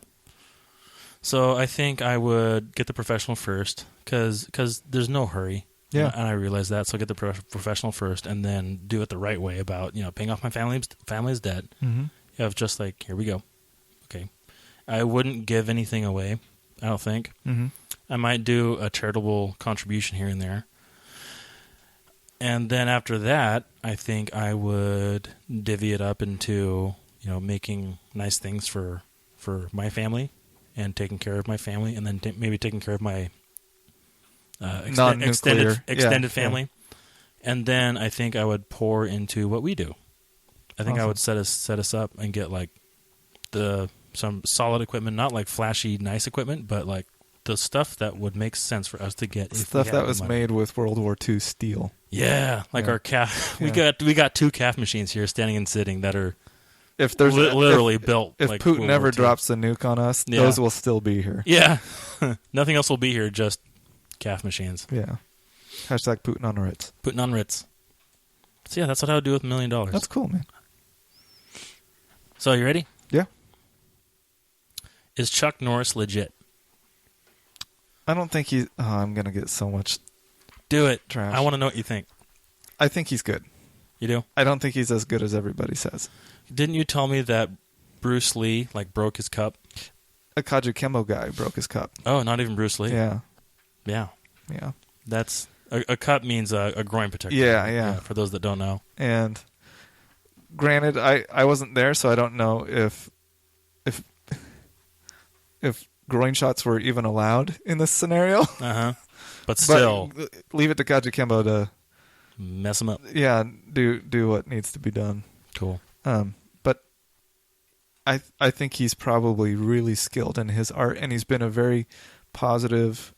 So I think I would get the professional first because there's no hurry. Yeah. And I realize that. So get the professional first and then do it the right way about, paying off my family's debt. Mm-hmm. You have just like, here we go. Okay. I wouldn't give anything away, I don't think. Mm-hmm. I might do a charitable contribution here and there. And then after that, I think I would divvy it up into, making nice things for my family and taking care of my family, and then maybe taking care of my extended family. Yeah. And then I think I would pour into what we do. I think I would set us up and get like some solid equipment, not like flashy nice equipment, but like the stuff that would make sense for us to get. Stuff that was made with World War II steel. Yeah, like our calf. We got 2 calf machines here, standing and sitting, that are literally built. If like Putin ever drops a nuke on us, those will still be here. Yeah, nothing else will be here. Just calf machines. Yeah. Hashtag Putin on Ritz. Putin on Ritz. So yeah, that's what I would do with $1 million. That's cool, man. So you ready? Yeah. Is Chuck Norris legit? I don't think he's... Oh, I'm going to get so much... Do it. Trash. I want to know what you think. I think he's good. You do? I don't think he's as good as everybody says. Didn't you tell me that Bruce Lee broke his cup? A Kajikembo guy broke his cup. Oh, not even Bruce Lee? Yeah. Yeah. Yeah. That's... A cup means a groin protector. Yeah. For those that don't know. And granted, I wasn't there, so I don't know if groin shots were even allowed in this scenario. But still, leave it to Kajikembo to mess him up. Yeah, do what needs to be done. Cool. But I think he's probably really skilled in his art, and he's been a very positive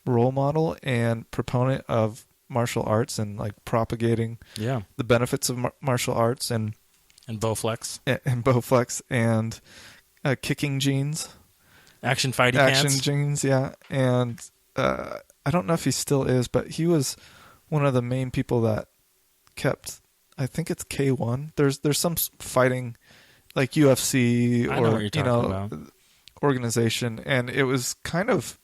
role model and proponent of martial arts and like propagating the benefits of martial arts and Bowflex and Bowflex and kicking genes, action fighting genes, yeah. And I don't know if he still is, but he was one of the main people that kept, I think it's K1. There's some fighting like UFC or organization, and it was kind of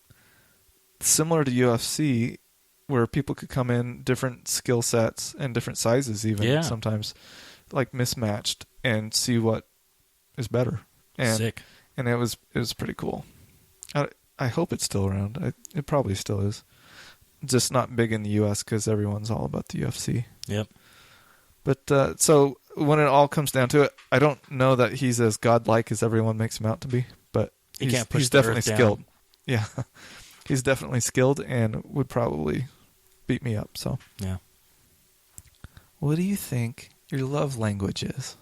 similar to UFC, where people could come in different skill sets and different sizes, even sometimes like mismatched, and see what is better. And, Sick. And it was pretty cool. I hope it's still around. It probably still is. Just not big in the U.S. because everyone's all about the UFC. Yep. But so when it all comes down to it, I don't know that he's as godlike as everyone makes him out to be. But he's definitely skilled. Yeah. He's definitely skilled and would probably beat me up. So yeah. What do you think your love language is?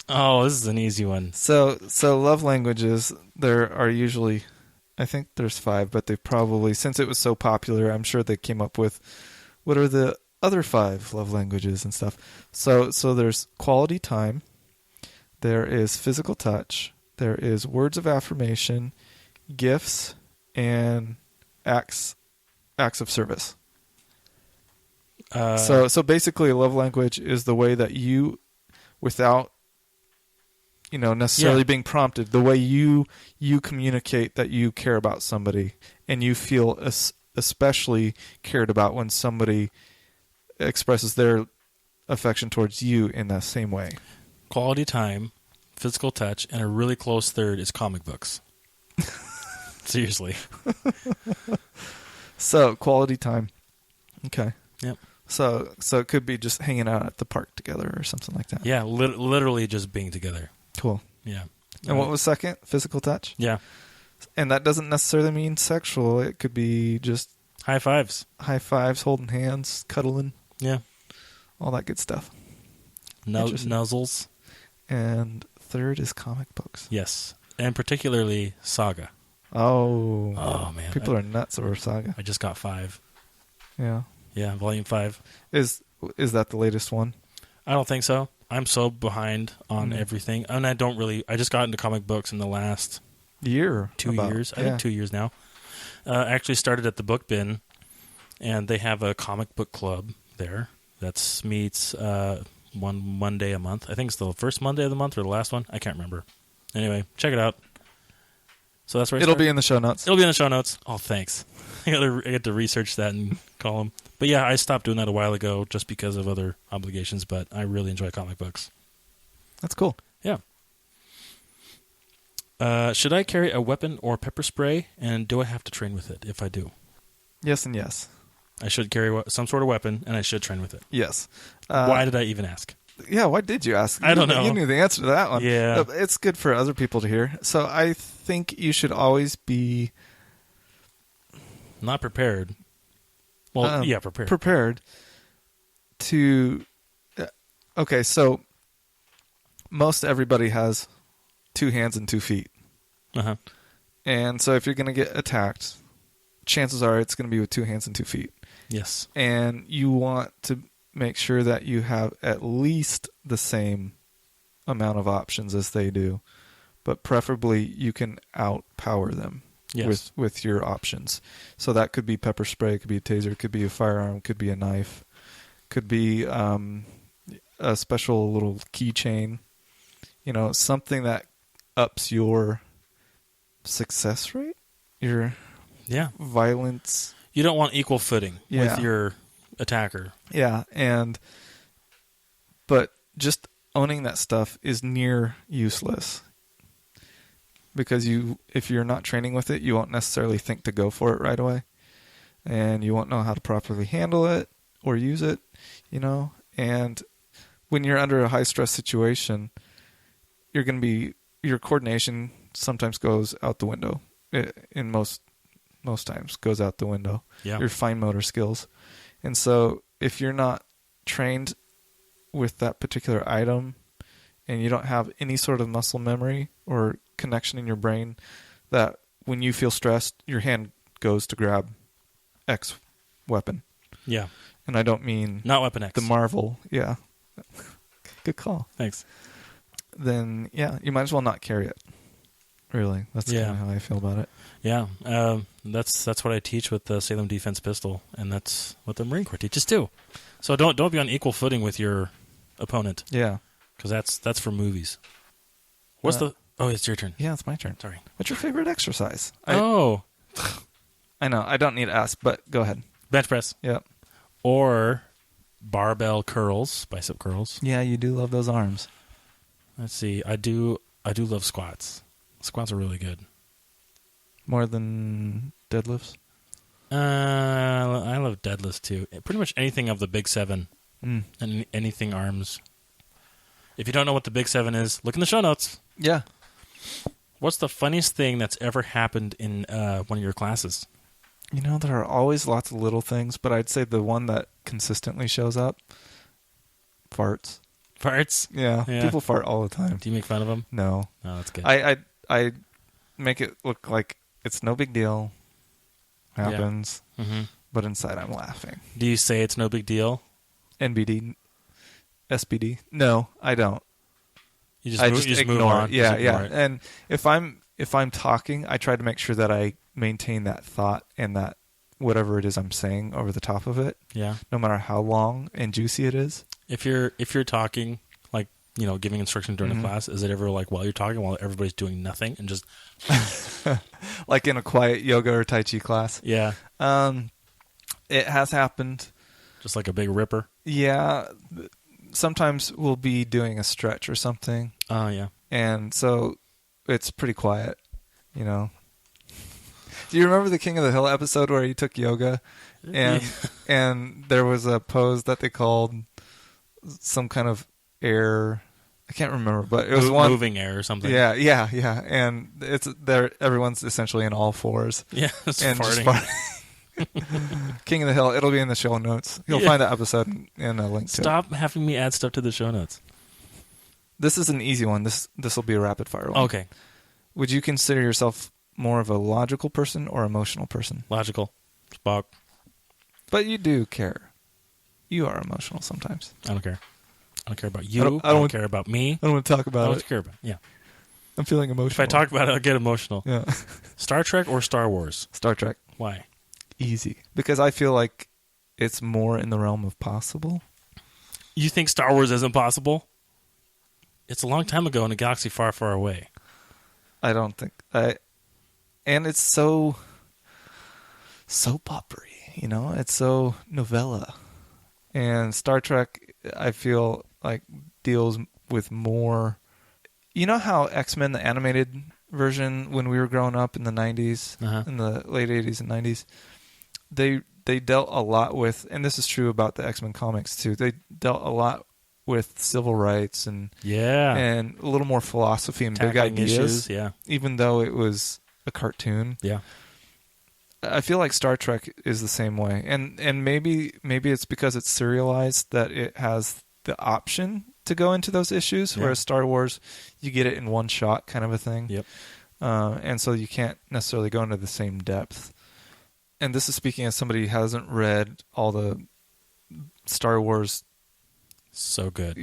Oh, this is an easy one. So love languages, there are usually, I think there's 5, but they probably, since it was so popular, I'm sure they came up with what are the other 5 love languages and stuff. So there's quality time, there is physical touch, there is words of affirmation, gifts, and acts of service. So basically, a love language is the way that you, without necessarily being prompted. The way you communicate that you care about somebody, and you feel especially cared about when somebody expresses their affection towards you in that same way. Quality time, physical touch, and a really close third is comic books. Seriously. So, quality time. Okay. Yep. So it could be just hanging out at the park together or something like that. Yeah, literally just being together. Cool. Yeah. And what was second? Physical touch? Yeah. And that doesn't necessarily mean sexual. It could be just high fives, holding hands, cuddling. Yeah. All that good stuff. Nuzzles. And third is comic books. Yes. And particularly Saga. Oh man. People are nuts over Saga. I just got 5. Yeah. Yeah, volume 5. Is that the latest one? I don't think so. I'm so behind on everything. And I just got into comic books in the last year. 2 years. I think 2 years now. I actually started at the book bin, and they have a comic book club there that meets one Monday a month. I think it's the first Monday of the month or the last one. I can't remember. Anyway, check it out. So that's where it'll be in the show notes. It'll be in the show notes. Oh, thanks. I get to research that and call them. But yeah, I stopped doing that a while ago just because of other obligations, but I really enjoy comic books. That's cool. Yeah. Should I carry a weapon or pepper spray, and do I have to train with it if I do? Yes and yes. I should carry some sort of weapon, and I should train with it. Yes. Why did I even ask? Yeah, why did you ask? I don't know. You knew the answer to that one. Yeah. It's good for other people to hear. So I think you should always be... Not prepared. Well, prepared. Prepared to... Okay, so most everybody has 2 hands and 2 feet. Uh-huh. And so if you're going to get attacked, chances are it's going to be with 2 hands and 2 feet. Yes. And you want to make sure that you have at least the same amount of options as they do, but preferably you can outpower them with your options. So that could be pepper spray, could be a taser, could be a firearm, could be a knife, could be a special little keychain, something that ups your success rate, your violence. You don't want equal footing with your attacker. Yeah, but just owning that stuff is near useless. Because if you're not training with it, you won't necessarily think to go for it right away. And you won't know how to properly handle it or use it, And when you're under a high-stress situation, your coordination sometimes goes out the window. In most times goes out the window. Yeah. Your fine motor skills. And so if you're not trained with that particular item and you don't have any sort of muscle memory or connection in your brain, that when you feel stressed, your hand goes to grab X weapon. Yeah. And I don't mean... Not Weapon X. The Marvel. Yeah. Good call. Thanks. Then, you might as well not carry it. Really. That's kind of how I feel about it. Yeah. That's what I teach with the Salem Defense Pistol, and that's what the Marine Corps teaches too. So don't be on equal footing with your opponent. Yeah. Because that's for movies. What's Oh, it's your turn. Yeah, it's my turn. Sorry. What's your favorite exercise? I know. I don't need to ask, but go ahead. Bench press. Yep. Or barbell curls, bicep curls. Yeah, you do love those arms. Let's see. I do love squats. Squats are really good. More than deadlifts? I love deadlifts too. Pretty much anything of the Big 7 and anything arms. If you don't know what the Big 7 is, look in the show notes. Yeah. What's the funniest thing that's ever happened in one of your classes? There are always lots of little things, but I'd say the one that consistently shows up, farts. Farts? Yeah. People fart all the time. Do you make fun of them? No. Oh, that's good. I make it look like it's no big deal. Happens. Yeah. Mm-hmm. But inside I'm laughing. Do you say it's no big deal? NBD? SBD? No, I don't. You just move on. Yeah. And if I'm talking, I try to make sure that I maintain that thought and that whatever it is I'm saying over the top of it. Yeah. No matter how long and juicy it is. If you're talking, like giving instruction during the class? Is it ever like while you're talking, while everybody's doing nothing and just like in a quiet yoga or Tai Chi class? Yeah. It has happened. Just like a big ripper? Yeah. Sometimes we'll be doing a stretch or something. Oh, yeah. And so it's pretty quiet, Do you remember the King of the Hill episode where he took yoga and there was a pose that they called some kind of air? I can't remember, but it was one moving air or something. Yeah. And it's there. Everyone's essentially in all fours. Yeah, it's and farting. King of the Hill. It'll be in the show notes. You'll find that episode and a link to it. Stop having me add stuff to the show notes. This is an easy one. This will be a rapid fire one. Okay. Would you consider yourself more of a logical person or emotional person? Logical. Spock. But you do care. You are emotional sometimes. I don't care. I don't care about you. I don't care about me. I don't want to talk about it. I don't care about it. Yeah. I'm feeling emotional. If I talk about it, I'll get emotional. Yeah. Star Trek or Star Wars? Star Trek. Why? Easy. Because I feel like it's more in the realm of possible. You think Star Wars isn't possible? It's a long time ago in a galaxy far, far away. I don't think. And it's so soap opera-y, It's so novella. And Star Trek, I feel like, deals with more. You know how X-Men, the animated version, when we were growing up in the 90s, in the late 80s and 90s, they dealt a lot with, and this is true about the X-Men comics too, they dealt a lot with civil rights and a little more philosophy and big ideas, issues, even though it was a cartoon. Yeah. I feel like Star Trek is the same way. And maybe it's because it's serialized that it has the option to go into those issues, whereas Star Wars, you get it in one shot kind of a thing. Yep. And so you can't necessarily go into the same depth. And this is speaking as somebody who hasn't read all the Star Wars, so good,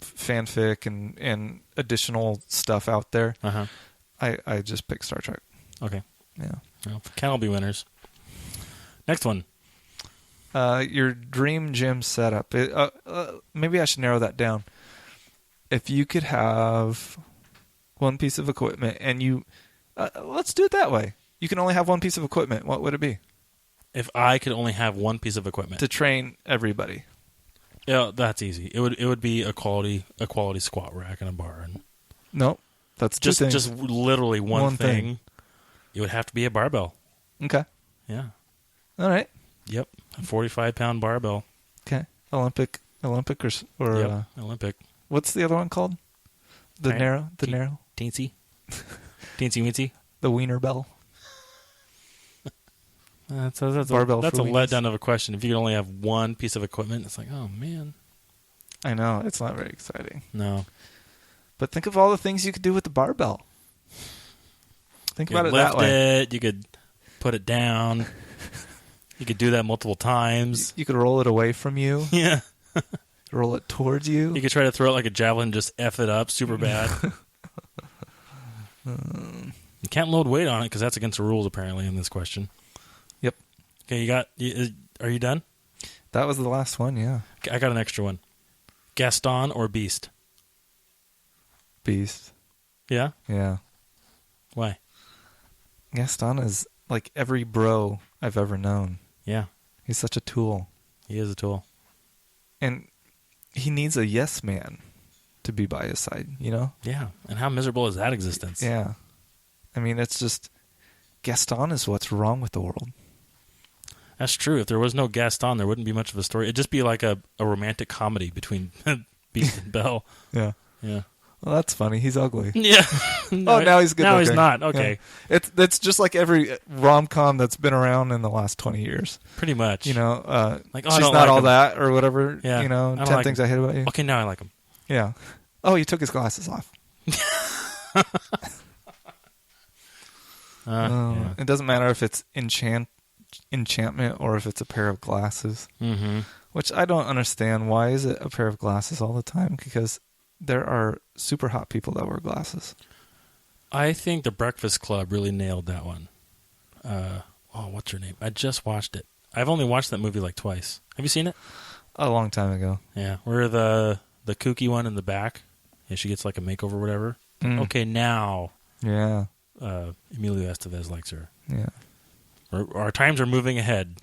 fanfic and additional stuff out there. I just picked Star Trek. Okay. Yeah. Well, can't all be winners. Next one. Your dream gym setup. Maybe I should narrow that down. If you could have one piece of equipment and you... let's do it that way. You can only have one piece of equipment. What would it be? If I could only have one piece of equipment to train everybody. Yeah, that's easy. It would be a quality squat rack and a bar. And nope. That's just literally one thing. It would have to be a barbell. Okay. Yeah. All right. Yep. A 45-pound barbell. Okay. Olympic or yep. Olympic. What's the other one called? The narrow. Teensy. Teensy weensy. The wiener bell. That's a letdown of a question. If you could only have one piece of equipment, it's like, oh man. I know, it's not very exciting. No. But think of all the things you could do with the barbell. Think about it that way. You could put it down. You could do that multiple times. You could roll it away from you. Yeah. Roll it towards you. You could try to throw it like a javelin and just F it up super bad. You can't load weight on it because that's against the rules apparently in this question. Yep. Okay, are you done? That was the last one, yeah. I got an extra one. Gaston or Beast? Beast. Yeah? Yeah. Why? Gaston is like every bro I've ever known. Yeah. He's such a tool. He is a tool. And he needs a yes man to be by his side, Yeah. And how miserable is that existence? Yeah. I mean, it's just, Gaston is what's wrong with the world. That's true. If there was no Gaston, there wouldn't be much of a story. It'd just be like a romantic comedy between Beast and Belle. Yeah. Yeah. Well, that's funny. He's ugly. Yeah. Now he's good. Now looking. He's not. Okay. Yeah. It's just like every rom-com that's been around in the last 20 years. Pretty much. She's not like all him. that or whatever. Yeah. 10 things I hate about you. Okay, now I like him. Yeah. Oh, you took his glasses off. Yeah. It doesn't matter if it's enchantment or if it's a pair of glasses. Mm-hmm. Which I don't understand. Why is it a pair of glasses all the time? Because there are super hot people that wear glasses. I think The Breakfast Club really nailed that one. What's her name? I just watched it. I've only watched that movie like twice. Have you seen it? A long time ago. Yeah, where the the kooky one in the back, and she gets like a makeover or whatever. Okay, now Yeah. Emilio Estevez likes her. Yeah. Our times are moving ahead.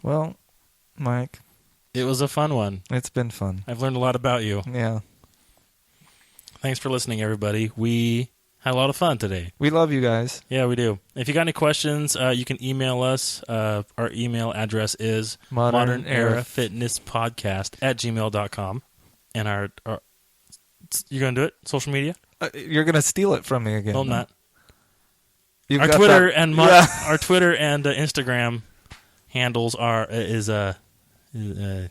Well, Mike, It was a fun one. it's been fun. I've learned a lot about you. Yeah. Thanks for listening, everybody. We had a lot of fun today. We love you guys. Yeah, we do. If you got any questions, you can email us. Our email address is modernerafitnesspodcast@gmail.com. And our you going to do it? Social media? You're going to steal it from me again. No, I'm not. You've Our got Twitter that- and Yeah. our Twitter and Instagram handles are at MEF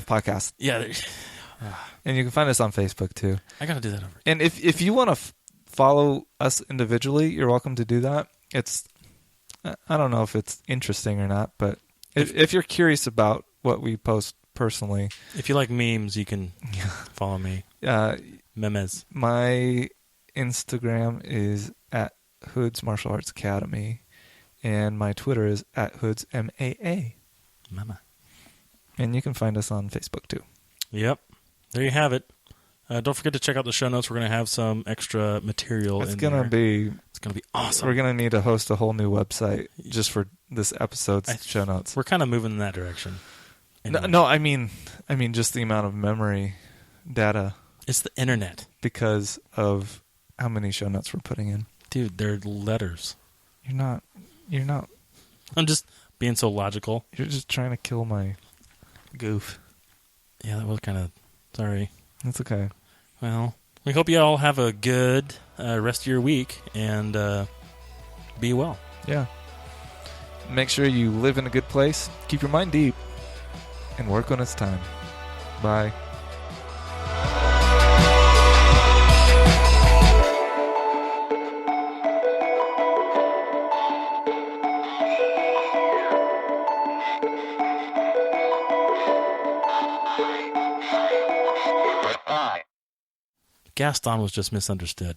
Podcast. yeah. And you can find us on Facebook too. I got to do that over. And if you want to follow us individually, you're welcome to do that. It's I don't know if it's interesting or not, but if you're curious about what we post personally, If you like memes, you can follow me. Memes. my Instagram is at Hoods Martial Arts Academy, and my Twitter is at Hoods MAA. Mama. And you can find us on Facebook too. Yep. There you have it. Don't forget to check out the show notes. We're going to have some extra material It's in gonna there. be It's going to be awesome. We're gonna need to host a whole new website just for this episode's show notes. We're kind of moving in that direction. Anyway. No, I mean just the amount of memory data It's the internet. because of how many show notes we're putting in. Dude, they're letters. You're not. I'm just being so logical. You're just trying to kill my goof. Yeah, that was kind of... Sorry. That's okay. Well, we hope you all have a good rest of your week and be well. Yeah. Make sure you live in a good place. Keep your mind deep. And work when it's time. Bye. Gaston was just misunderstood.